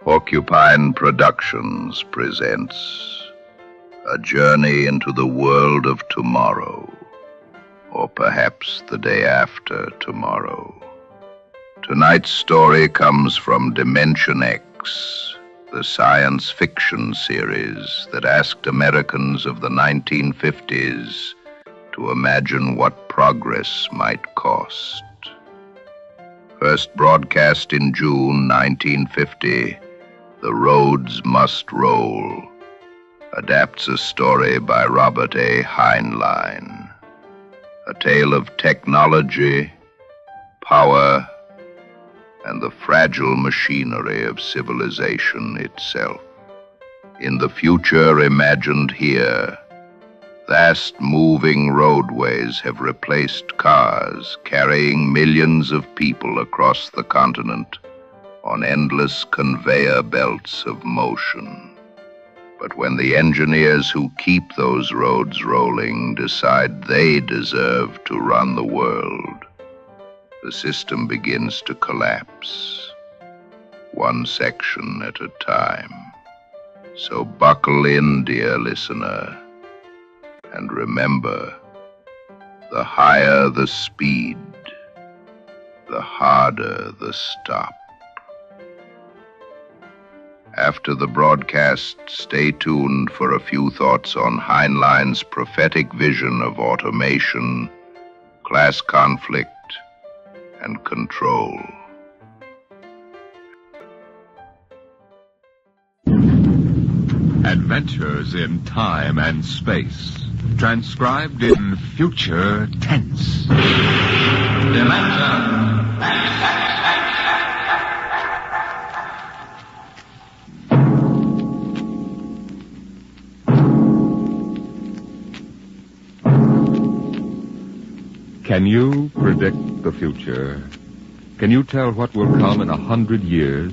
Porcupine Productions presents A Journey into the World of Tomorrow, or perhaps the day after tomorrow. Tonight's story comes from Dimension X, the science fiction series that asked Americans of the 1950s to imagine what progress might cost. First broadcast in June 1950, The Roads Must Roll adapts a story by Robert A. Heinlein, a tale of technology, power, and the fragile machinery of civilization itself. In the future imagined here, vast moving roadways have replaced cars carrying millions of people across the continent on endless conveyor belts of motion. But when the engineers who keep those roads rolling decide they deserve to run the world, the system begins to collapse, one section at a time. So buckle in, dear listener, and remember, the higher the speed, the harder the stop. After the broadcast, stay tuned for a few thoughts on Heinlein's prophetic vision of automation, class conflict, and control. Adventures in time and space, transcribed in future tense. Dimension. Can you predict the future? Can you tell what will come in 100 years,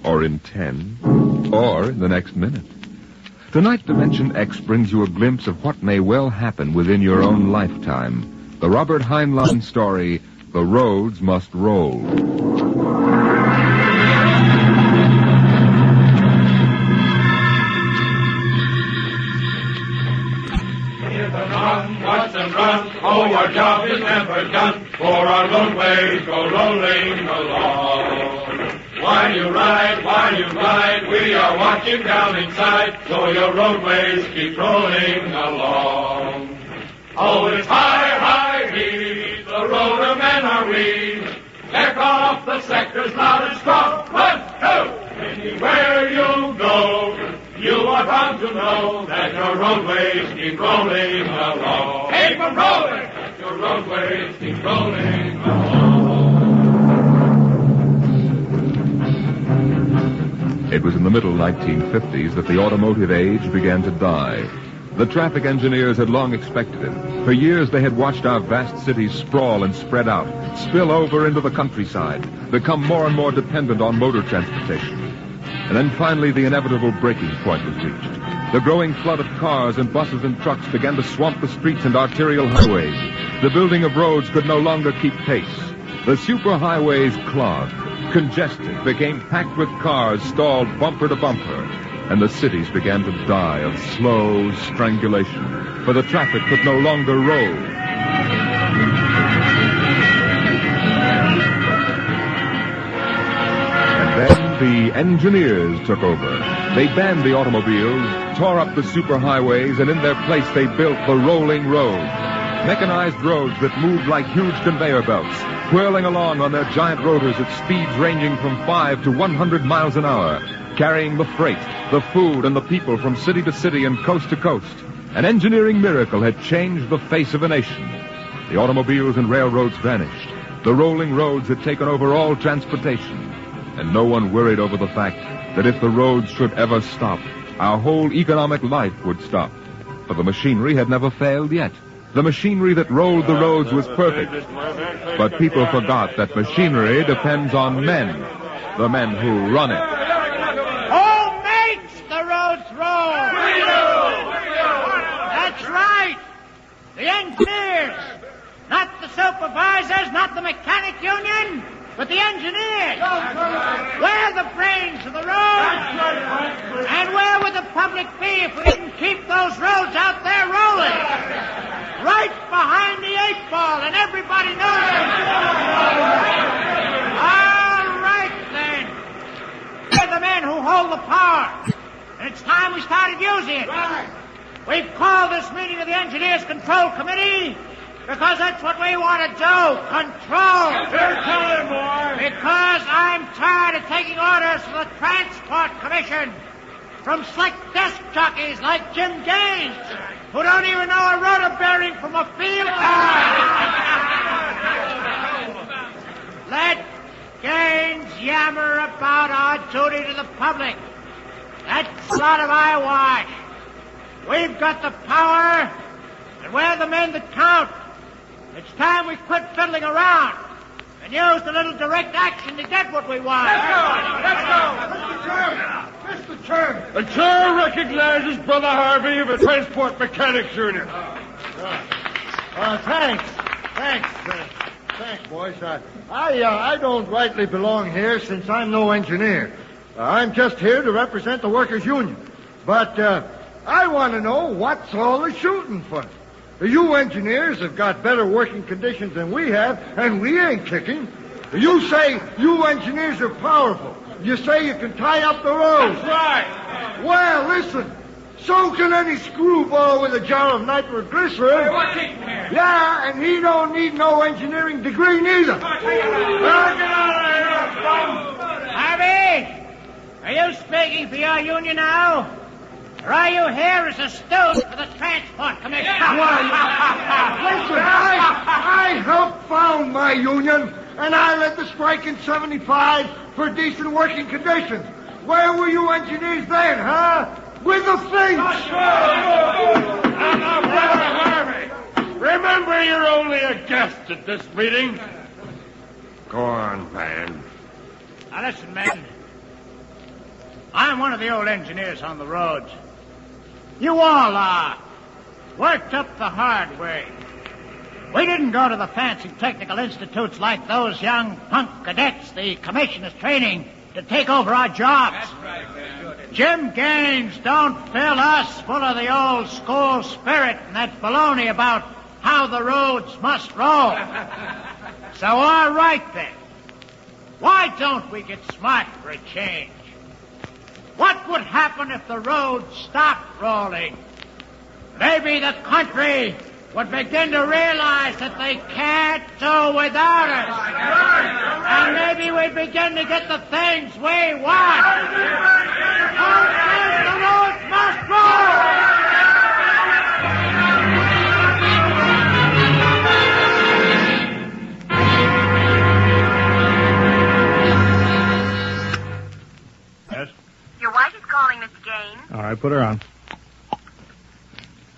or in 10, or in the next minute? Tonight, Dimension X brings you a glimpse of what may well happen within your own lifetime. The Robert Heinlein story, The Roads Must Roll. Watch them run, oh, our job is never done, for our roadways go rolling along. While you ride, we are watching down inside, so your roadways keep rolling along. Oh, it's high, we, the roadmen are we. Check off the sectors loud and strong. 1, 2, anywhere you go, you are bound to know that your roadways keep rolling along. Keep them rolling! That your roadways keep rolling along. It was in the middle 1950s that the automotive age began to die. The traffic engineers had long expected it. For years they had watched our vast cities sprawl and spread out, spill over into the countryside, become more and more dependent on motor transportation. And then finally the inevitable breaking point was reached. The growing flood of cars and buses and trucks began to swamp the streets and arterial highways. The building of roads could no longer keep pace. The superhighways clogged, congested, became packed with cars stalled bumper to bumper, and the cities began to die of slow strangulation, for the traffic could no longer roll. And then the engineers took over. They banned the automobiles, tore up the superhighways, and in their place they built the rolling roads. Mechanized roads that moved like huge conveyor belts, whirling along on their giant rotors at speeds ranging from 5 to 100 miles an hour, carrying the freight, the food, and the people from city to city and coast to coast. An engineering miracle had changed the face of a nation. The automobiles and railroads vanished. The rolling roads had taken over all transportation. And no one worried over the fact that if the roads should ever stop, our whole economic life would stop. For the machinery had never failed yet. The machinery that rolled the roads was perfect. But people forgot that machinery depends on men, the men who run it. Who makes the roads roll? We do! That's right. The engineers. Not the supervisors, not the mechanic union, but the engineers. We're the brains of the road. it be if we didn't keep those roads out there rolling? Right behind the 8-ball, and everybody knows it. All right, then. We're the men who hold the power, and it's time we started using it. Right. We've called this meeting of the Engineers Control Committee because that's what we want to do, control. Tell him, boy. Because I'm tired of taking orders from the Transport Commission, from slick desk jockeys like Jim Gaines, who don't even know a rotor bearing from a field tire. Let Gaines yammer about our duty to the public. That's a lot of eyewash. We've got the power, and we're the men that count. It's time we quit fiddling around and use a little direct action to get what we want. Let's go. Mr. Chairman. The chair recognizes Brother Harvey of the Transport Mechanics Union. Thanks. Thanks, boys. I don't rightly belong here since I'm no engineer. I'm just here to represent the workers' union. But I want to know what's all the shooting for. You engineers have got better working conditions than we have, and we ain't kicking. You say you engineers are powerful. You say you can tie up the roads. That's right. Well, listen. So can any screwball with a jar of nitroglycerin. Hey, what's he here? Yeah, and he don't need no engineering degree neither. Harvey, are you speaking for your union now? Or are you here as a student for the Transport Commission? Listen, I helped found my union, and I led the strike in 75 for decent working conditions. Where were you engineers then, huh? With the things. Now, Brother Harvey, remember you're only a guest at this meeting. Go on, man. Now, listen, men. I'm one of the old engineers on the roads. You all are. Worked up the hard way. We didn't go to the fancy technical institutes like those young punk cadets the commission is training to take over our jobs. That's right, man. Jim Gaines don't fill us full of the old school spirit and that baloney about how the roads must roll. So, all right, then. Why don't we get smart for a change? What would happen if the roads stopped rolling? Maybe the country would begin to realize that they can't do without us. And maybe we'd begin to get the things we want. The roads must roll! Your wife is calling, Mr. Gaines. All right, put her on.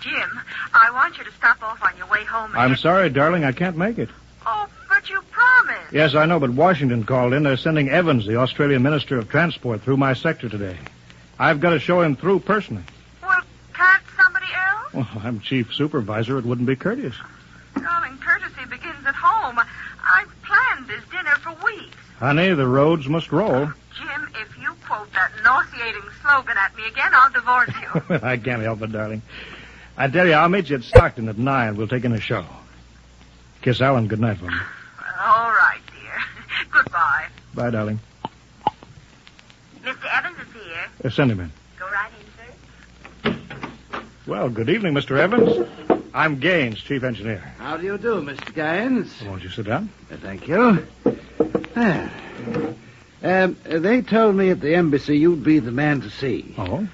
Jim, I want you to stop off on your way home. I'm sorry, darling, I can't make it. Oh, but you promised. Yes, I know, but Washington called in. They're sending Evans, the Australian Minister of Transport, through my sector today. I've got to show him through personally. Well, can't somebody else? Well, I'm chief supervisor. It wouldn't be courteous. Darling, courtesy begins at home. I've planned this dinner for weeks. Honey, the roads must roll. Jim, if you quote that nauseating slogan at me again, I'll divorce you. I can't help it, darling. I tell you, I'll meet you at Stockton at 9. We'll take in a show. Kiss Alan goodnight for me. All right, dear. Goodbye. Bye, darling. Mr. Evans is here. Send him in. Go right in, sir. Well, good evening, Mr. Evans. I'm Gaines, chief engineer. How do you do, Mr. Gaines? Won't you sit down? Thank you. They told me at the embassy you'd be the man to see. Oh?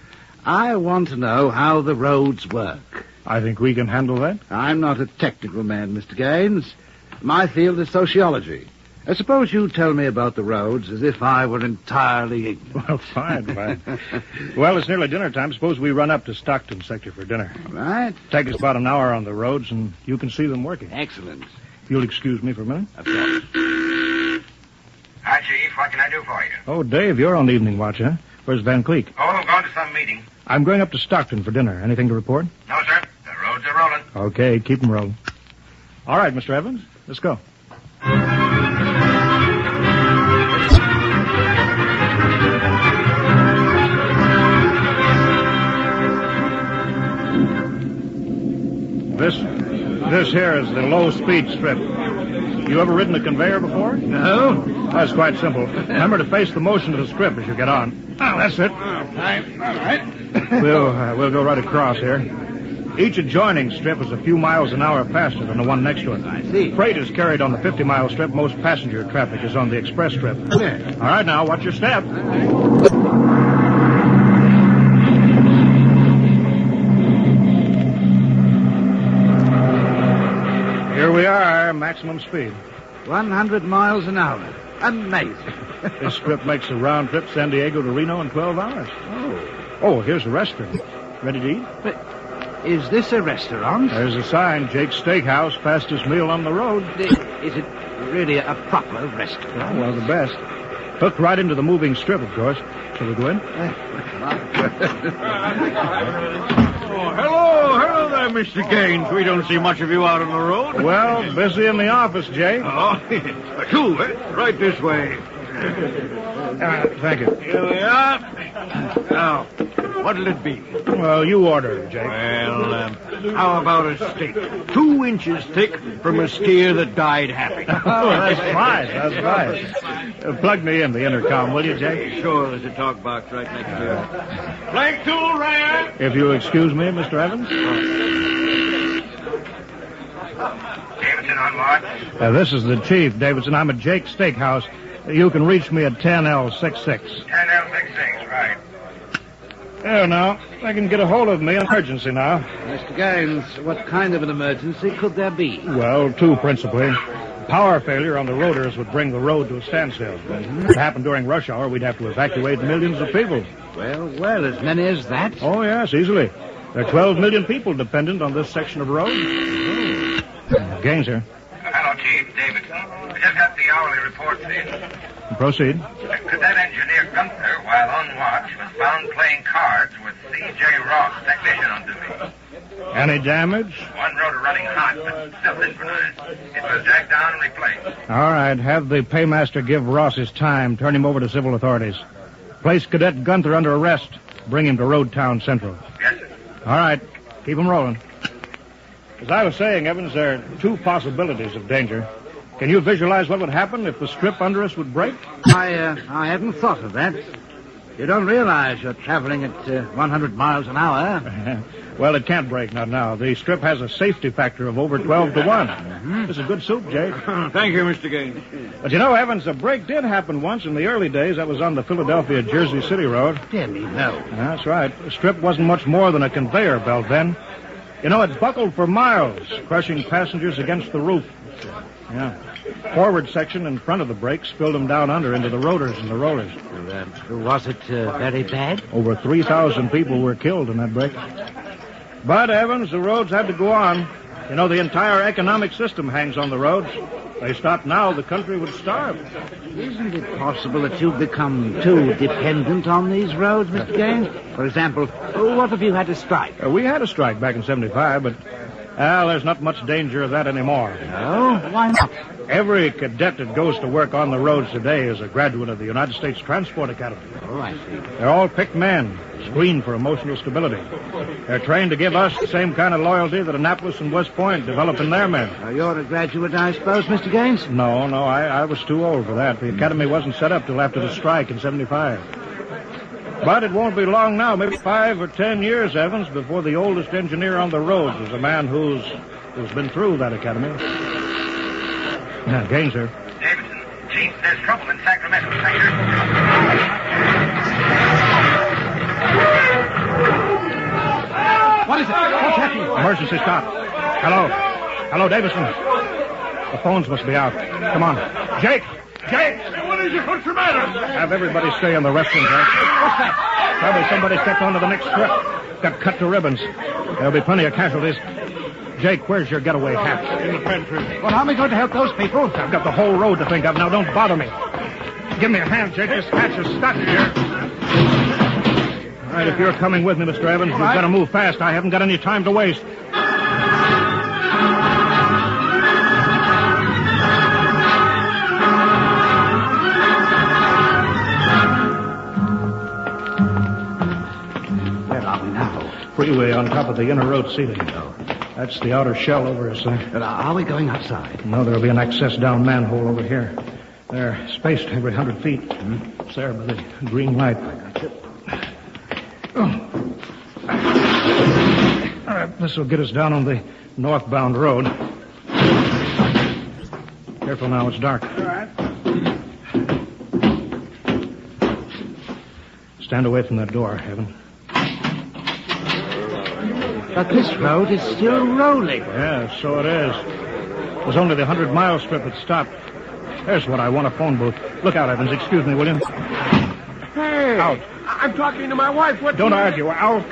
I want to know how the roads work. I think we can handle that. I'm not a technical man, Mr. Gaines. My field is sociology. I suppose you tell me about the roads as if I were entirely ignorant. Well, fine. Well, it's nearly dinner time. Suppose we run up to Stockton sector for dinner. Right? Take us about an hour on the roads, and you can see them working. Excellent. If you'll excuse me for a minute. Of course. Hi, Chief. What can I do for you? Oh, Dave, you're on the evening watch, huh? Where's Van Cleek? Oh, gone to some meeting. I'm going up to Stockton for dinner. Anything to report? No, sir. The roads are rolling. Okay, keep them rolling. All right, Mr. Evans, let's go. This here is the low-speed strip. You ever ridden a conveyor before? No? That's quite simple. Remember to face the motion of the strip as you get on. Oh, that's it. All right. We'll go right across here. Each adjoining strip is a few miles an hour faster than the one next to it. I see. Freight is carried on the 50-mile strip. Most passenger traffic is on the express strip. Yeah. All right, now, watch your step. Here we are, maximum speed. 100 miles an hour. Amazing. This strip makes a round trip San Diego to Reno in 12 hours. Oh, here's a restaurant. Ready to eat? But is this a restaurant? There's a sign, Jake's Steakhouse, fastest meal on the road. Is it really a proper restaurant? Well, the best. Hooked right into the moving strip, of course. Shall we go in? Hello there, Mr. Gaines. We don't see much of you out on the road. Well, busy in the office, Jake. Oh, two, right this way. Thank you. Here we are. Now, what'll it be? Well, you order, Jake. Well, how about a steak? 2 inches thick from a steer that died happy. Oh, that's fine. That's fine. Plug me in the intercom, will you, Jake? Sure, there's a talk box right next to you. Flank tool, Ryan. If you'll excuse me, Mr. Evans. Davidson on watch. This is the chief, Davidson. I'm at Jake's Steakhouse. You can reach me at 10L66. 10L66, right. There now. They can get a hold of me. Emergency now. Mr. Gaines, what kind of an emergency could there be? Well, 2 principally. Power failure on the rotors would bring the road to a standstill. If it happened during rush hour, we'd have to evacuate millions of people. Well, as many as that? Oh, yes, easily. There are 12 million people dependent on this section of road. Gaines here. Hello, Chief. Davidson. We just got the hourly reports in. Proceed. Cadet Engineer Gunther, while on watch, was found playing cards with C.J. Ross, technician on duty. Any damage? One rotor running hot, but still synchronized. It was jacked down and replaced. All right, have the paymaster give Ross his time. Turn him over to civil authorities. Place Cadet Gunther under arrest. Bring him to Road Town Central. Yes, sir. All right, keep him rolling. As I was saying, Evans, there are 2 possibilities of danger. Can you visualize what would happen if the strip under us would break? I hadn't thought of that. You don't realize you're traveling at 100 miles an hour. Well, it can't break, not now. The strip has a safety factor of over 12 to 1. This is a good soup, Jake. Thank you, Mr. Gaines. But you know, Evans, a break did happen once in the early days. That was on the Philadelphia-Jersey City Road. Dear me, no. That's right. The strip wasn't much more than a conveyor belt then. You know, it buckled for miles, crushing passengers against the roof. Yeah. Forward section in front of the brake spilled them down under into the rotors and the rollers. Was it very bad? Over 3,000 people were killed in that break. But, Evans, the roads had to go on. You know, the entire economic system hangs on the roads. If they stopped now, the country would starve. Isn't it possible that you've become too dependent on these roads, Mr. Gaines? For example, what if you had a strike? We had a strike back in 75, but, there's not much danger of that anymore. No? Why not? Every cadet that goes to work on the roads today is a graduate of the United States Transport Academy. Oh, I see. They're all picked men, screened for emotional stability. They're trained to give us the same kind of loyalty that Annapolis and West Point develop in their men. You're a graduate, I suppose, Mr. Gaines? No, I was too old for that. The academy wasn't set up till after the strike in 75. But it won't be long now, maybe 5 or 10 years, Evans, before the oldest engineer on the roads is a man who's been through that academy. Gaines, sir. Davidson. Chief, there's trouble in Sacramento. What is it? What's happening? Emergency stop. Hello, Davison. The phones must be out. Come on. Jake! What is it? What's the matter? Have everybody stay in the restroom, Jake. What's that? Probably somebody stepped onto the next strip. Got cut to ribbons. There'll be plenty of casualties. Jake, where's your getaway hat? In the pantry. Well, how am I going to help those people? I've got the whole road to think of. Now, don't bother me. Give me a hand, Jake. This hatch is stuck here. All right, if you're coming with me, Mr. Evans, you've got to move fast. I haven't got any time to waste. Where are we now? Freeway on top of the inner road ceiling. That's the outer shell over us there. But are we going outside? No, there'll be an access-down manhole over here. They're spaced every 100 feet. It's there by the green light. Oh. All right, this will get us down on the northbound road. Careful now, it's dark. All right. Stand away from that door, Evan. But this road is still rolling. Yeah, so it is. It was only the 100-mile strip that stopped. There's what I want, a phone booth. Look out, Evans. Excuse me, will you? Hey! Out. I'm talking to my wife. What? Don't argue. Out.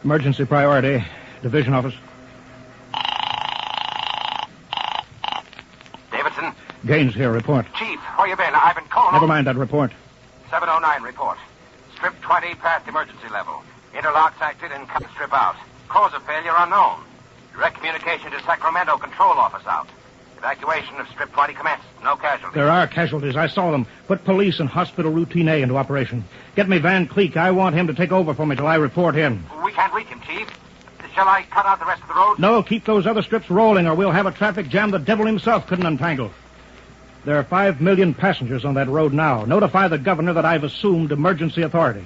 Emergency priority. Division office. Davidson? Gaines here. Report. Chief, where you been? I've been calling... Never mind that report. 709 report. Strip 20 past emergency level. Interlocks acted and cut strip out. Cause of failure unknown. Direct communication to Sacramento control office out. Evacuation of strip 20 commenced. No casualties. There are casualties. I saw them. Put police and hospital routine A into operation. Get me Van Cleek. I want him to take over for me till I report him. We can't reach him, Chief. Shall I cut out the rest of the road? No, keep those other strips rolling or we'll have a traffic jam the devil himself couldn't untangle. There are 5 million passengers on that road now. Notify the governor that I've assumed emergency authority.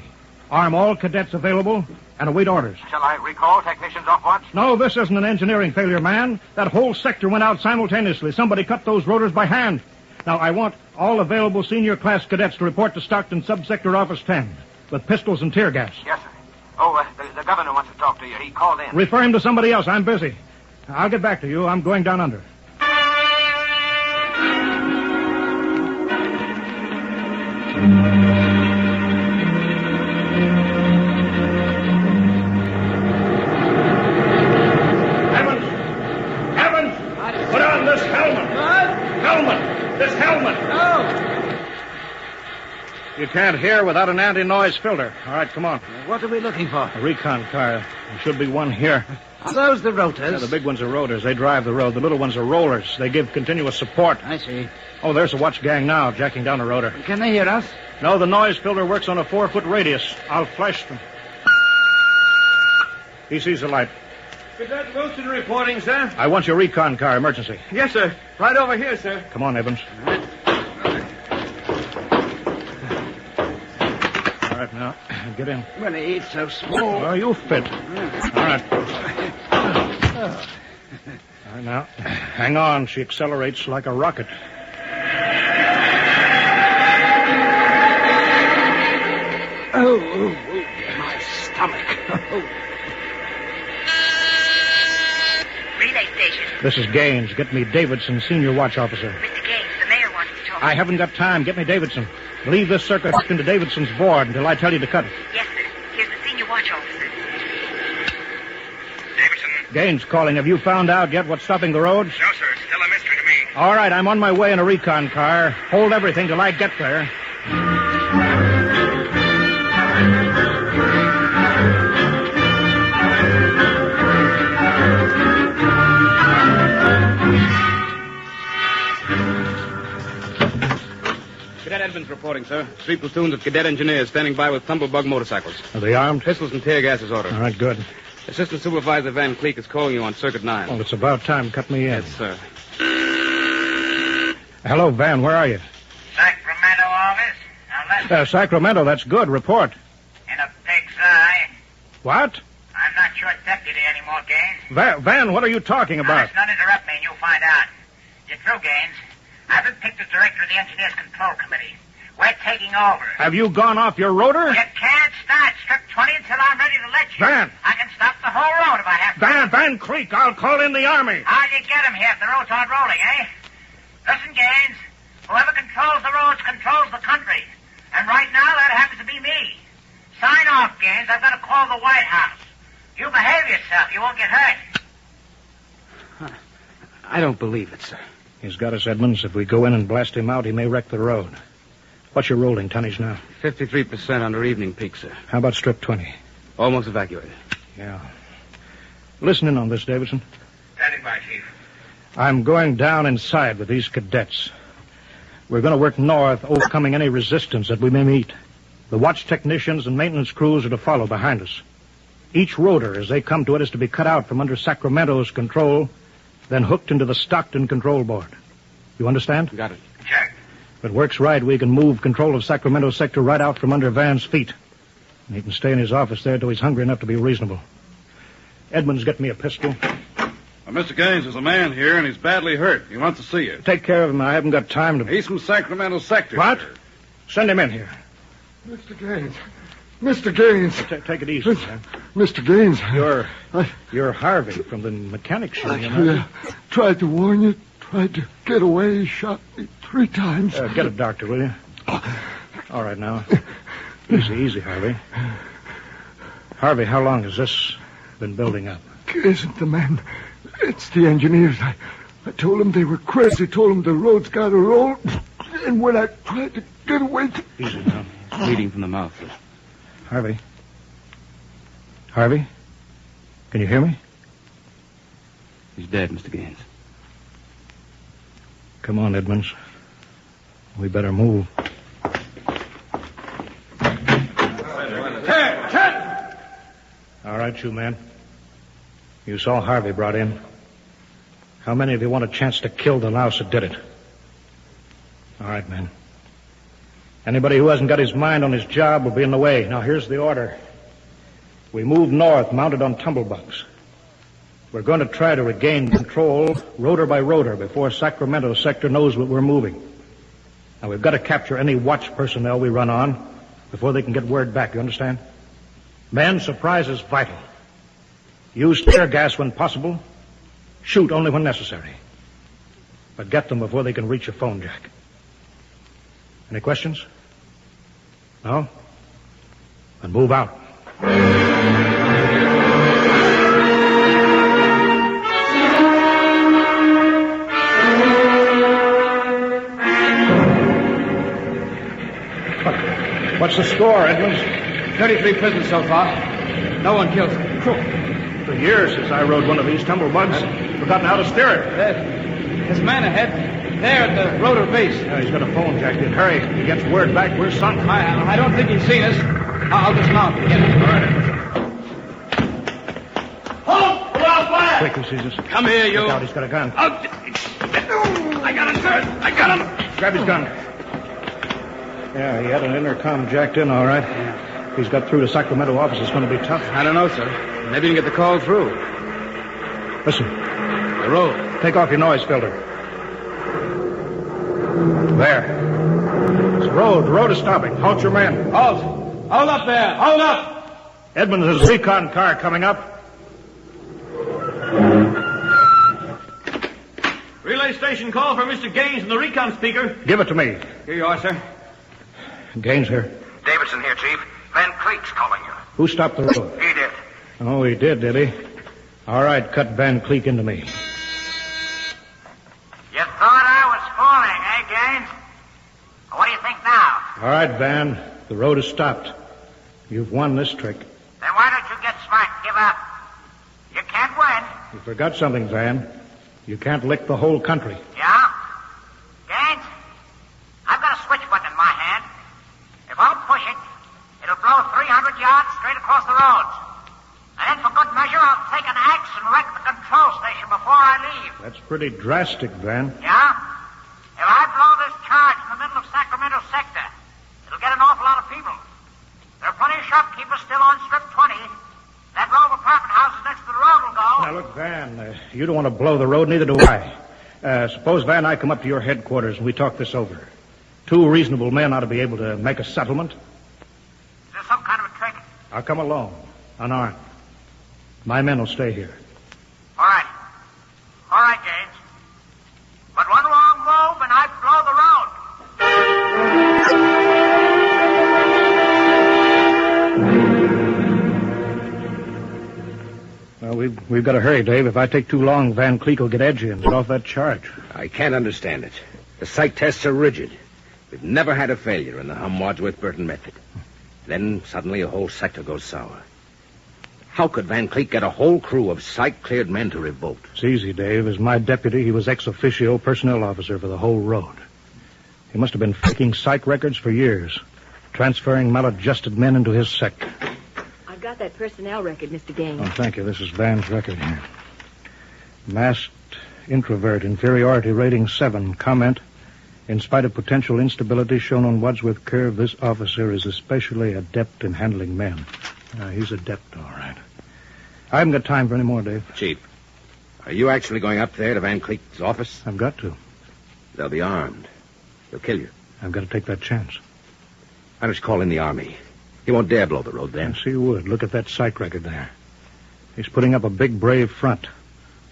Arm all cadets available and await orders. Shall I recall technicians off watch? No, this isn't an engineering failure, man. That whole sector went out simultaneously. Somebody cut those rotors by hand. Now, I want all available senior class cadets to report to Stockton Subsector Office 10 with pistols and tear gas. Yes, sir. Oh, the governor wants to talk to you. He called in. Refer him to somebody else. I'm busy. I'll get back to you. I'm going down under. Evans! Put on this helmet! What? Helmet! This helmet! Oh! You can't hear without an anti-noise filter. All right, come on. What are we looking for? A recon car. There should be one here. Are those the rotors? Yeah, the big ones are rotors. They drive the road. The little ones are rollers. They give continuous support. I see. Oh, there's a watch gang now, jacking down a rotor. Can they hear us? No, the noise filter works on a 4-foot radius. I'll flash them. He sees the light. Cadet Wilson reporting, sir. I want your recon car, emergency. Yes, sir. Right over here, sir. Come on, Evans. All right, now, get in. Well, it's so small. Oh, you fit. All right. All right, now, hang on. She accelerates like a rocket. Oh, my stomach. Relay station. This is Gaines. Get me Davidson, senior watch officer. Mr. Gaines, the mayor wants to talk. I haven't got time. Get me Davidson. Leave this circuit into Davidson's board until I tell you to cut it. Yes, sir. Here's the senior watch officer. Davidson? Gaines calling. Have you found out yet what's stopping the roads? No, sir. It's still a mystery to me. All right, I'm on my way in a recon car. Hold everything till I get there. Cadet Edmonds reporting, sir. 3 platoons of cadet engineers standing by with tumblebug motorcycles. Are they armed? Pistols and tear gas is ordered. All right, good. Assistant Supervisor Van Cleek is calling you on Circuit 9. Well, it's about time. Cut me in. Yes, sir. Hello, Van. Where are you? Sacramento office. Now listen, Sacramento. That's good. Report. in a pig's eye. What? I'm not your deputy anymore, Gaines. Van, what are you talking Now about? listen, don't interrupt me and you'll find out. You're through, Gaines. I've been picked as director of the Engineers Control Committee. We're taking over. Have you gone off your rotor? You can't start strip 20 until I'm ready to let you. Van! I can stop the whole road if I have to. Van Creek, I'll call in the Army. How'd you get him here if the roads aren't rolling, eh? Listen, Gaines. Whoever controls the roads controls the country. And right now, that happens to be me. Sign off, Gaines. I've got to call the White House. You behave yourself. You won't get hurt. I don't believe it, sir. He's got us, Edmonds. If we go in and blast him out, he may wreck the road. What's your rolling tonnage now? 53% under evening peak, sir. How about strip 20? Almost evacuated. Yeah. Listen in on this, Davidson. Standing by, Chief. I'm going down inside with these cadets. We're going to work north, overcoming any resistance that we may meet. The watch technicians and maintenance crews are to follow behind us. Each rotor, as they come to it, is to be cut out from under Sacramento's control, then hooked into the Stockton control board. You understand? Got it. Check. If it works right, we can move control of Sacramento sector right out from under Van's feet. And he can stay in his office there till he's hungry enough to be reasonable. Edmonds, get me a pistol. Mr. Gaines, there's a man here, and he's badly hurt. He wants to see you. Take care of him. I haven't got time to... He's from Sacramento sector. What? Sir. Send him in here. Mr. Gaines. Mr. Gaines. Take it easy, man. Mr. Gaines. You're Harvey from the mechanics show, you I know. tried to warn you. Tried to get away. He shot me 3 times. Get a doctor, will you? All right, now. Easy, Harvey. Harvey, how long has this been building up? It isn't the men. It's the engineers. I told them they were crazy. Told them the road's got to roll. And when I tried to get away... Easy now. Bleeding from the mouth. Harvey? Harvey? Can you hear me? He's dead, Mr. Gaines. Come on, Edmonds. We better move. Ted! All right, you men. You saw Harvey brought in. How many of you want a chance to kill the louse that did it? All right, men. Anybody who hasn't got his mind on his job will be in the way. Now, here's the order. We move north, mounted on tumblebugs. We're going to try to regain control, rotor by rotor, before Sacramento sector knows what we're moving. Now, we've got to capture any watch personnel we run on before they can get word back, you understand? Men, surprise is vital. Use tear gas when possible. Shoot only when necessary. But get them before they can reach a phone jack. Any questions? No? Then move out. What's the score, Edmonds? 33 prisoners so far. No one killed. For years since I rode one of these tumblebugs. Forgotten how to steer it. There's a man ahead. There at the rotor base. Yeah, he's got a phone jacked in. Hurry. If he gets word back, we're sunk. I don't think he's seen us. I'll dismount. Get him. All right. Halt! Pull out fire! Quick, he sees us. Come here, you. Look out, he's got a gun. I got him, sir. I got him. Grab his gun. Yeah, he had an intercom jacked in, all right. If he's got through to Sacramento office, it's going to be tough. I don't know, sir. Maybe you can get the call through. Listen. The road. Take off your noise filter. There. It's the road. The road is stopping. Halt your men. Halt! Hold up there! Hold up! Edmonds, there's a recon car coming up. Relay station call for Mr. Gaines in the recon speaker. Give it to me. Here you are, sir. Gaines here. Davidson here, Chief. Van Cleek's calling you. Who stopped the road? He did. Oh, he did he? All right, cut Van Cleek into me. You thought I was fooling, eh, Gaines? What do you think now? All right, Van. The road is stopped. You've won this trick. Then why don't you get smart and give up? You can't win. You forgot something, Van. You can't lick the whole country. Yeah? Gaines, I've got a switch button in my hand. If I'll push it, it'll blow 300 yards straight across the roads. And then for good measure, I'll take an axe and wreck the control station before I leave. That's pretty drastic, Van. Yeah? If I blow this charge in the middle of Sacramento sector, it'll get an awful lot of people. There are plenty of shopkeepers still on strip 20. That row of apartment houses next to the road will go. Now, look, Van, you don't want to blow the road, neither do I. Suppose, Van, I come up to your headquarters and we talk this over. 2 reasonable men ought to be able to make a settlement. Is this some kind of a trick? I'll come alone, unarmed. My men will stay here. All right. All right, Gaines. But one wrong move and I blow the road. Well, we've got to hurry, Dave. If I take too long, Van Cleek will get edgy and get off that charge. I can't understand it. The psych tests are rigid. We've never had a failure in the Hum-Wadsworth-Burton method. Then suddenly a whole sector goes sour. How could Van Cleek get a whole crew of psych-cleared men to revolt? It's easy, Dave. As my deputy, he was ex officio personnel officer for the whole road. He must have been faking psych records for years. transferring maladjusted men into his sector. I've got that personnel record, Mr. Gaines. Oh, thank you. This is Van's record here. Masked introvert, inferiority rating 7. Comment: in spite of potential instability shown on Wadsworth Curve, this officer is especially adept in handling men. He's adept, all right. I haven't got time for any more, Dave. Chief, are you actually going up there to Van Cleek's office? I've got to. They'll be armed. They'll kill you. I've got to take that chance. Why don't you call in the army? He won't dare blow the road then. Yes, he would. Look at that psych record there. He's putting up a big, brave front,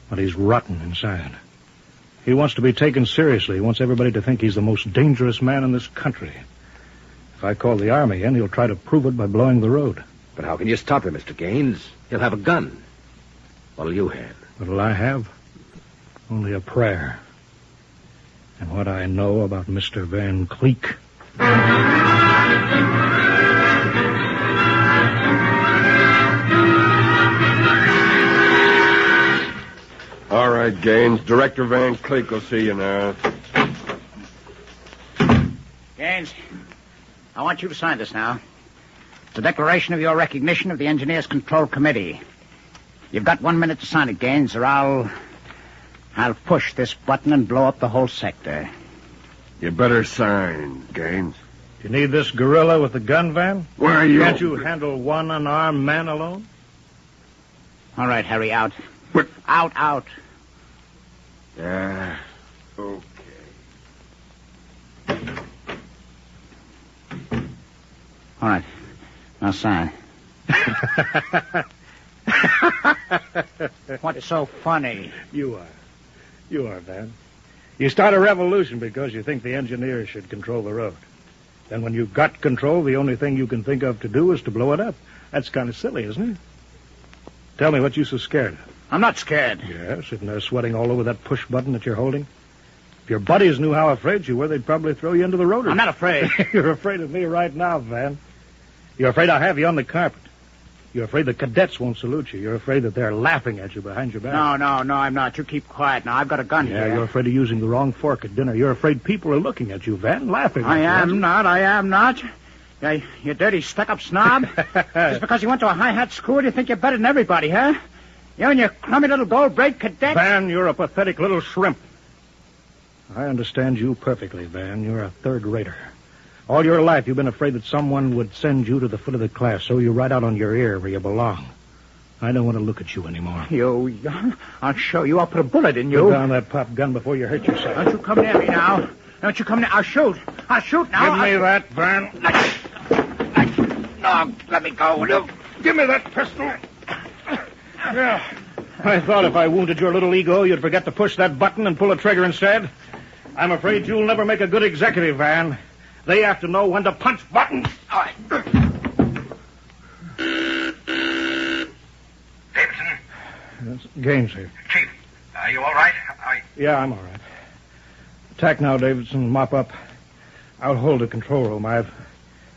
but he's rotten inside. He wants to be taken seriously. He wants everybody to think he's the most dangerous man in this country. If I call the army in, he'll try to prove it by blowing the road. But how can you stop him, Mr. Gaines? He'll have a gun. What'll you have? What'll I have? Only a prayer. And what I know about Mr. Van Cleek. All right, Gaines. Director Van Cleek will see you now. Gaines, I want you to sign this now. It's a declaration of your recognition of the Engineers Control Committee. You've got 1 minute to sign it, Gaines, or I'll push this button and blow up the whole sector. You better sign, Gaines. You need this gorilla with the gun, Van? Where are you? Can't you handle one unarmed man alone? All right, Harry, out. What? Out. Yeah, okay. All right. Now sign. What's so funny? You are, Van. You start a revolution because you think the engineers should control the road. Then when you've got control, the only thing you can think of to do is to blow it up. That's kind of silly, isn't it? Tell me what you're so scared of. I'm not scared. Yeah, sitting there sweating all over that push button that you're holding. If your buddies knew how afraid you were, they'd probably throw you into the rotor. I'm not afraid. You're afraid of me right now, Van. You're afraid I'll have you on the carpet. You're afraid the cadets won't salute you. You're afraid that they're laughing at you behind your back. No, I'm not. You keep quiet now. I've got a gun here. Yeah, you're afraid of using the wrong fork at dinner. You're afraid people are looking at you, Van, laughing at you. I am not. You dirty, stuck-up snob. Just because you went to a high-hat school, you think you're better than everybody, huh? You and your crummy little gold-braid cadet. Van, you're a pathetic little shrimp. I understand you perfectly, Van. You're a third-rater. All your life, you've been afraid that someone would send you to the foot of the class, so you ride out on your ear where you belong. I don't want to look at you anymore. I'll show you. I'll put a bullet in you. Put down that pop gun before you hurt yourself. Don't you come near me now. Don't you come near. I'll shoot now. Give me that, Van. No, let me go, will you? Give me that pistol. Yeah. I thought if I wounded your little ego, you'd forget to push that button and pull the trigger instead. I'm afraid you'll never make a good executive, Van. They have to know when to punch buttons. Davidson? That's Gaines here. Chief, are you all right? Yeah, I'm all right. Attack now, Davidson. Mop up. I'll hold the control room. I've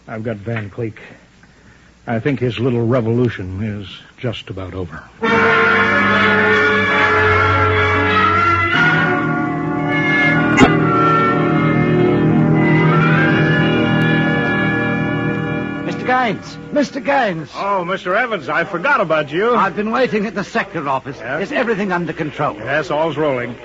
got Van Cleek. I think his little revolution is just about over. Mr. Gaines. Oh, Mr. Evans, I forgot about you. I've been waiting at the sector office. Yes? Is everything under control? Yes, all's rolling.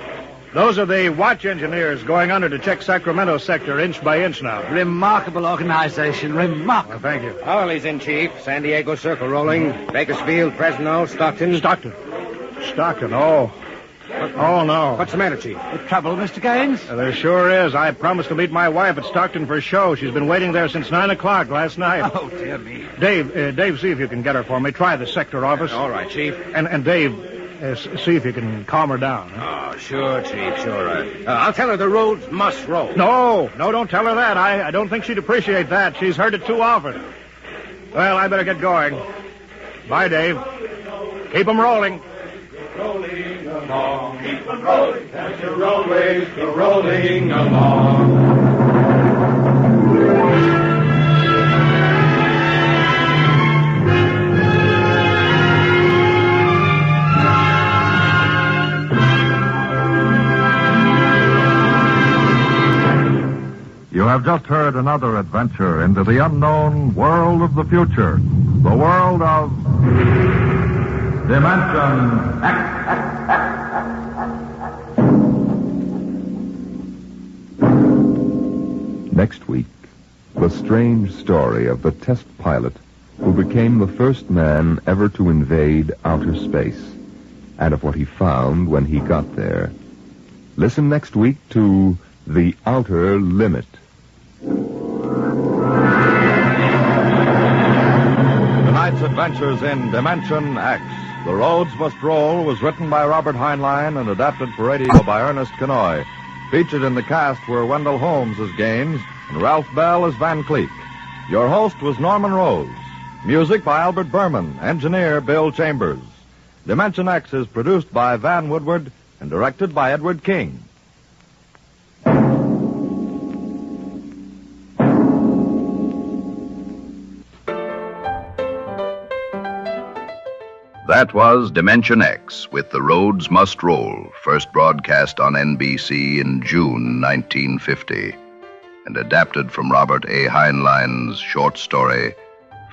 Those are the watch engineers going under to check Sacramento sector inch by inch now. Remarkable organization. Remarkable. Well, thank you. Howley's in, Chief. San Diego Circle rolling. Bakersfield, Fresno, Stockton. Stockton, oh. Oh, no. What's the matter, Chief? The trouble, Mr. Gaines? There sure is. I promised to meet my wife at Stockton for a show. She's been waiting there since 9 o'clock last night. Oh, dear me. Dave, see if you can get her for me. Try the sector office. All right, Chief. And Dave, see if you can calm her down. Huh? Oh, sure, Chief, sure. I'll tell her the roads must roll. No, don't tell her that. I don't think she'd appreciate that. She's heard it too often. Well, I better get going. Bye, Dave. Keep 'em rolling. Rolling along, keep on rolling, as your roadways go rolling along. You have just heard another adventure into the unknown world of the future. The world of Dimension X. Next week, the strange story of the test pilot who became the first man ever to invade outer space, and of what he found when he got there. Listen next week to The Outer Limit. Tonight's adventures in Dimension X. The Roads Must Roll was written by Robert Heinlein and adapted for radio by Ernest Kenoy. Featured in the cast were Wendell Holmes as Gaines and Ralph Bell as Van Cleek. Your host was Norman Rose. Music by Albert Berman. Engineer Bill Chambers. Dimension X is produced by Van Woodward and directed by Edward King. That was Dimension X with The Roads Must Roll, first broadcast on NBC in June 1950, and adapted from Robert A. Heinlein's short story,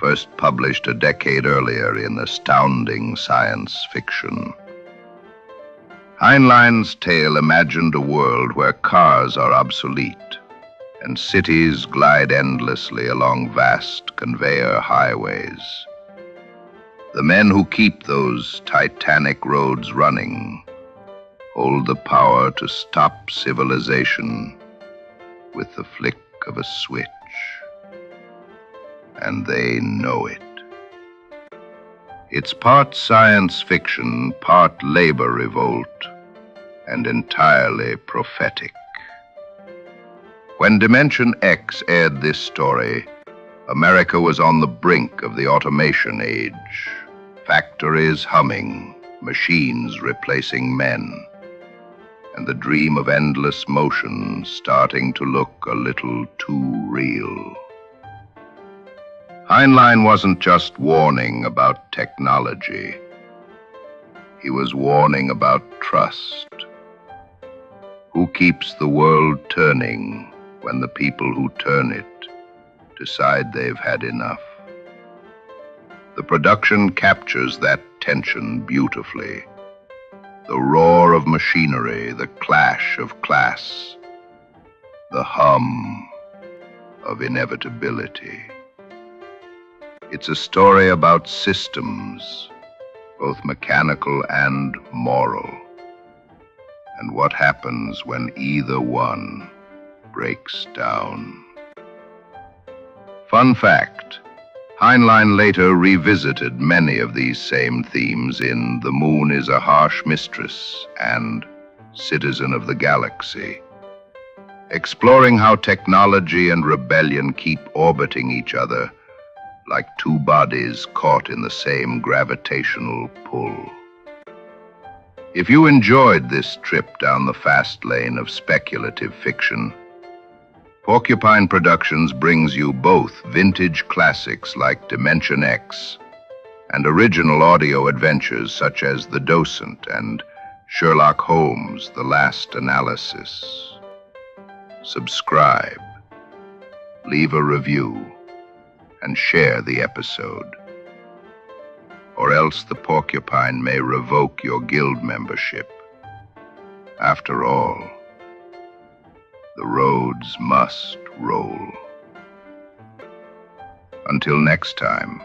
first published a decade earlier in Astounding Science Fiction. Heinlein's tale imagined a world where cars are obsolete and cities glide endlessly along vast conveyor highways. The men who keep those titanic roads running hold the power to stop civilization with the flick of a switch. And they know it. It's part science fiction, part labor revolt, and entirely prophetic. When Dimension X aired this story, America was on the brink of the automation age. Factories humming, machines replacing men, and the dream of endless motion starting to look a little too real. Heinlein wasn't just warning about technology. He was warning about trust. Who keeps the world turning when the people who turn it decide they've had enough? The production captures that tension beautifully. The roar of machinery, the clash of class, the hum of inevitability. It's a story about systems, both mechanical and moral, and what happens when either one breaks down. Fun fact, Heinlein later revisited many of these same themes in The Moon is a Harsh Mistress and Citizen of the Galaxy, exploring how technology and rebellion keep orbiting each other like two bodies caught in the same gravitational pull. If you enjoyed this trip down the fast lane of speculative fiction, Porcupine Productions brings you both vintage classics like Dimension X and original audio adventures such as The Docent and Sherlock Holmes, The Last Analysis. Subscribe, leave a review, and share the episode. Or else the Porcupine may revoke your guild membership. After all, the roads must roll. Until next time.